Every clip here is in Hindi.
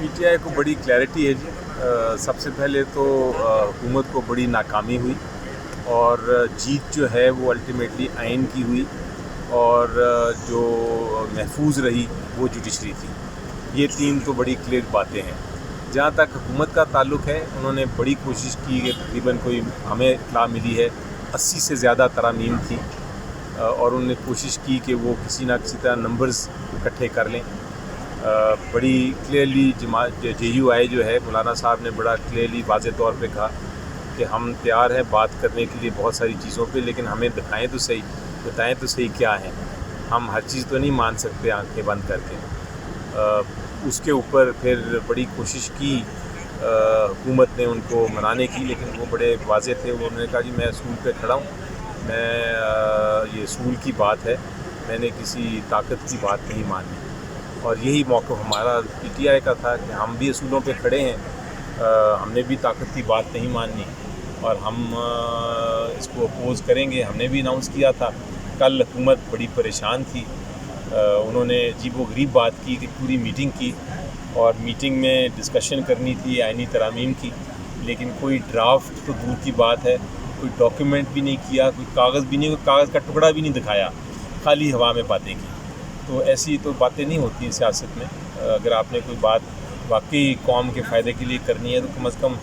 पीटीआई को बड़ी क्लैरिटी है जी। सबसे पहले तो हुकूमत को बड़ी नाकामी हुई और जीत जो है वो अल्टीमेटली आइन की हुई और जो महफूज रही वो जुडिशरी थी। ये तीन तो बड़ी क्लियर बातें हैं। जहाँ तक हुकूमत का ताल्लुक़ है, उन्होंने बड़ी कोशिश की कि तकरीबन कोई हमें इत्तला मिली है 80 से ज़्यादा तरामीम थी और उन्होंने कोशिश की कि वो किसी ना किसी तरह नंबर्स इकट्ठे कर लें। बड़ी क्लियरली JUI जो है मौलाना साहब ने बड़ा क्लियरली वाज़े तौर पे कहा कि हम तैयार हैं बात करने के लिए बहुत सारी चीज़ों पे, लेकिन हमें बताएं तो सही क्या है। हम हर चीज़ तो नहीं मान सकते आंखें बंद करके। उसके ऊपर फिर बड़ी कोशिश की हुकूमत ने उनको मनाने की, लेकिन वो बड़े वाज़े थे। उन्होंने कहा जी मैं असूल पे खड़ा हूँ, मैं ये असूल की बात है, मैंने किसी ताकत की बात नहीं मानी। और यही मौक़िफ़ हमारा PTI का था कि हम भी असूलों पे खड़े हैं, हमने भी ताकत की बात नहीं माननी और हम इसको अपोज़ करेंगे। हमने भी अनाउंस किया था। कल हुकूमत बड़ी परेशान थी, उन्होंने अजीबोगरीब बात की कि पूरी मीटिंग की और मीटिंग में डिस्कशन करनी थी आइनी तरामीम की, लेकिन कोई ड्राफ्ट तो दूर की बात है, कोई डॉक्यूमेंट भी नहीं किया, कोई कागज़ भी नहीं, कोई कागज़ का टुकड़ा भी नहीं दिखाया, खाली हवा में बातें की। तो ऐसी तो बातें नहीं होती हैं सियासत में। अगर आपने कोई बात वाकई कौम के फ़ायदे के लिए करनी है तो कम से कम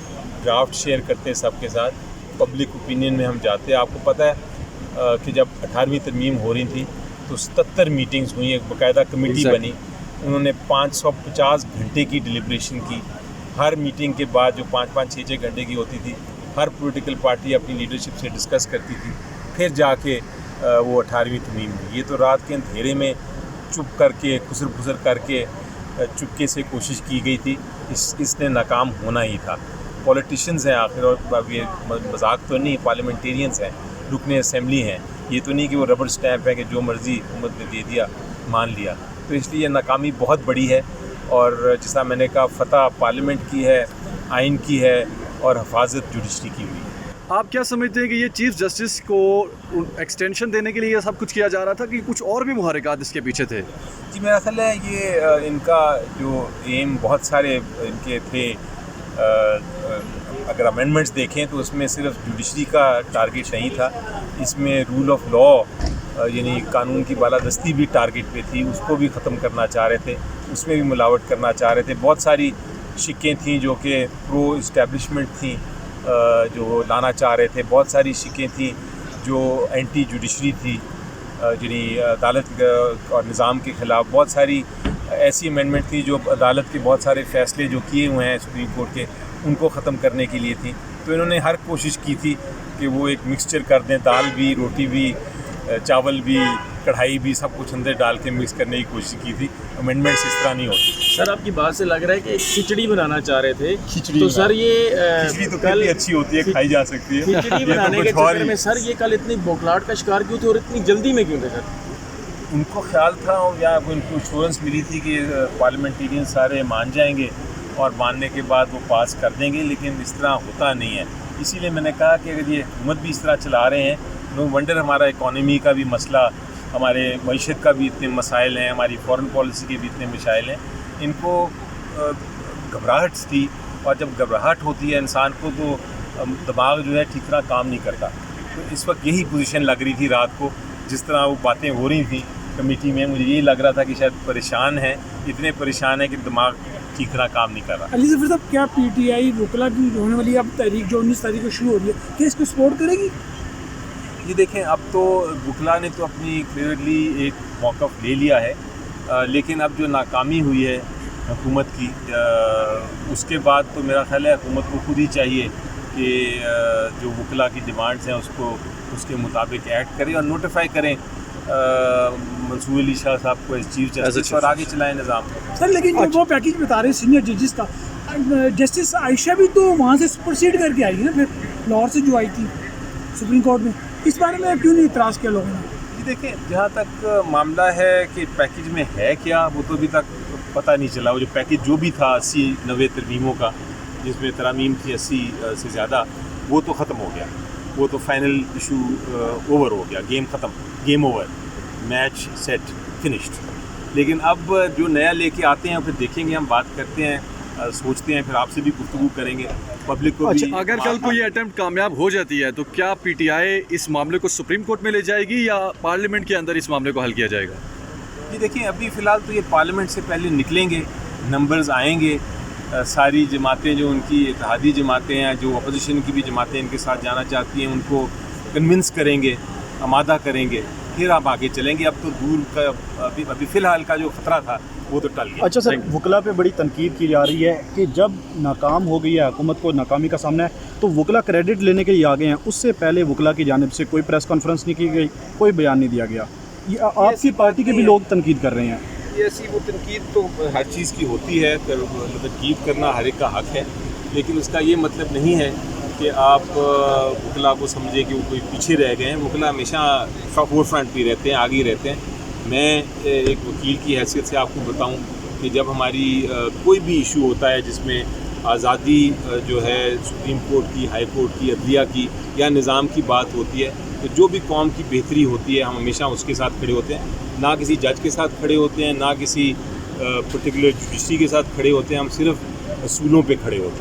ड्राफ्ट शेयर करते हैं सबके साथ, पब्लिक ओपिनियन में हम जाते हैं। आपको पता है कि जब 18वीं तरमीम हो रही थी तो 77 मीटिंग्स हुई, एक बाकायदा कमेटी बनी, उन्होंने 550 घंटे की डिलिब्रेशन की। हर मीटिंग के बाद जो 5-5, 6-6 घंटे की होती थी, हर पॉलिटिकल पार्टी अपनी लीडरशिप से डिस्कस करती थी, फिर जाके वो 18वीं तरमीम हुई। ये तो रात के अंधेरे में चुप करके खुसर करके चुपके से कोशिश की गई थी। इसने नाकाम होना ही था। पॉलिटिशियंस हैं आखिर, और ये मजाक तो नहीं, पार्लियामेंटेरियंस हैं, रुकने असेंबली हैं। ये तो नहीं कि वो रबर स्टैम्प है कि जो मर्ज़ी हुकूमत ने दे दिया मान लिया। तो इसलिए ये नाकामी बहुत बड़ी है और जैसा मैंने कहा फ़तह पार्लियामेंट की है, आइन की है और हिफाजत जुडिशरी की हुई है। आप क्या समझते हैं कि ये चीफ़ जस्टिस को एक्सटेंशन देने के लिए ये सब कुछ किया जा रहा था कि कुछ और भी मुहर्रिकात इसके पीछे थे? जी मेरा ख्याल है ये इनका जो एम बहुत सारे इनके थे। अगर अमेंडमेंट्स देखें तो उसमें सिर्फ जुडिशरी का टारगेट नहीं था, इसमें रूल ऑफ लॉ यानी कानून की बालादस्ती भी टारगेट पे थी, उसको भी ख़त्म करना चाह रहे थे, उसमें भी मिलावट करना चाह रहे थे। बहुत सारी शिकें थीं जो कि प्रो इस्टेब्लिशमेंट थी जो लाना चाह रहे थे। बहुत सारी शिकें थी जो एंटी जुडिशरी थी, यानी अदालत और निज़ाम के ख़िलाफ़। बहुत सारी ऐसी अमेंडमेंट थी जो अदालत के बहुत सारे फ़ैसले जो किए हुए हैं सुप्रीम कोर्ट के, उनको ख़त्म करने के लिए थी। तो इन्होंने हर कोशिश की थी कि वो एक मिक्सचर कर दें, दाल भी, रोटी भी, चावल भी, कढ़ाई भी, सब कुछ अंदर डाल के मिक्स करने की कोशिश की थी। अमेंडमेंट्स इस तरह नहीं होती। सर आपकी बात से लग रहा है कि एक खिचड़ी बनाना चाह रहे थे। खिचड़ी तो सर ये खिचड़ी तो कल अच्छी होती है, खाई जा सकती है। खिचड़ी बनाने के चक्कर में सर ये कल इतनी बौखलाहट का शिकार क्यों थे और इतनी जल्दी में क्यों थे सर? उनको ख्याल था या उनको इंश्योरेंस मिली थी कि पार्लियामेंटेरियन सारे मान जाएंगे और मानने के बाद वो पास कर देंगे, लेकिन इस तरह होता नहीं है। इसीलिए मैंने कहा कि अगर ये हुकूमत भी इस तरह चला रहे हैं, नो वंडर हमारा इकॉनमी का भी मसला, हमारे मईशत का भी इतने मसाइल हैं, हमारी फॉरेन पॉलिसी के भी इतने मसाइल हैं। इनको घबराहट थी, और जब घबराहट होती है इंसान को तो दिमाग जो है ठीक तरह काम नहीं करता। तो इस वक्त यही पोजीशन लग रही थी रात को, जिस तरह वो बातें हो रही थी कमेटी में, मुझे यही लग रहा था कि शायद परेशान है, इतने परेशान है कि दिमाग ठीक तरह काम नहीं कर रहा। अली ज़फ़र साहब, क्या PTI वकला की होने वाली अब तहरीक जो 19 तारीख को शुरू हो रही है, क्या इसको सपोर्ट करेगी? ये देखें, अब तो वकला ने तो अपनी क्लियरली एक मौक़िफ़ ले लिया है, लेकिन अब जो नाकामी हुई है हुकूमत की, उसके बाद तो मेरा ख्याल है हुकूमत को खुद ही चाहिए कि जो वकला की डिमांड्स हैं उसको उसके मुताबिक एक्ट करें और नोटिफाई करें मंसूर अली शाह साहब को एज चीफ जस्टिस और आगे चलाएं निज़ाम। सर लेकिन जो वो पैकेज बता रहे हैं सीनियर जजेस का, जस्टिस आयशा भी तो वहाँ से सुपरसीड करके आई है ना, फिर लाहौर से जो आई थी सुप्रीम कोर्ट में, इस बारे में क्यों नहीं इतराज़ किया लोगों ने? जी देखिए, जहाँ तक मामला है कि पैकेज में है क्या, वो तो अभी तक पता नहीं चला। वो जो पैकेज जो भी था 80-90 तरमीमों का, जिसमें तरामीम थी 80 से ज़्यादा, वो तो ख़त्म हो गया, वो तो फाइनल इशू ओवर हो गया, गेम ख़त्म, game over, match set finished. लेकिन अब जो नया लेके आते हैं फिर देखेंगे, हम बात करते हैं सोचते हैं, फिर आपसे भी गुफ्तगू करेंगे, पब्लिक को भी। अच्छा, अगर कल कोई अटेम्प्ट कामयाब हो जाती है तो क्या पीटीआई इस मामले को सुप्रीम कोर्ट में ले जाएगी या पार्लियामेंट के अंदर इस मामले को हल किया जाएगा? जी देखिए, अभी फ़िलहाल तो ये पार्लियामेंट से पहले निकलेंगे, नंबर्स आएंगे, सारी जमातें जो उनकी इत्तेहादी जमातें हैं, जो अपोजिशन की भी जमातें इनके साथ जाना चाहती हैं, उनको कन्विंस करेंगे, आमादा करेंगे, फिर आप आगे चलेंगे। अब तो दूर का अभी फ़िलहाल का जो ख़तरा था वो तो टल गया। अच्छा सर, वकला पे बड़ी तनकीद की जा रही है कि जब नाकाम हो गई है, हुकूमत को नाकामी का सामना है, तो वकला क्रेडिट लेने के लिए आगे हैं। उससे पहले वकला की जानिब से कोई प्रेस कॉन्फ्रेंस नहीं की गई, कोई बयान नहीं दिया गया। ये आपकी पार्टी के भी लोग तनकीद कर रहे हैं। ये ऐसी वो तनकीद तो हर चीज़ की होती है, तनकीद करना हर एक का हक़ है, लेकिन उसका ये मतलब नहीं है कि आप वकला को समझे कि वो कोई पीछे रह गए हैं। वकला हमेशा फोर फ्रंट पे रहते हैं, आगे ही रहते हैं। मैं एक वकील की हैसियत से आपको बताऊं कि जब हमारी कोई भी इशू होता है जिसमें आज़ादी जो है सुप्रीम कोर्ट की, हाई कोर्ट की, अदलिया की या निज़ाम की बात होती है, तो जो भी कौम की बेहतरी होती है हम हमेशा उसके साथ खड़े होते हैं। ना किसी जज के साथ खड़े होते हैं, ना किसी पर्टिकुलर जुडिशरी के साथ खड़े होते हैं, हम सिर्फ असूलों पे खड़े होते हैं।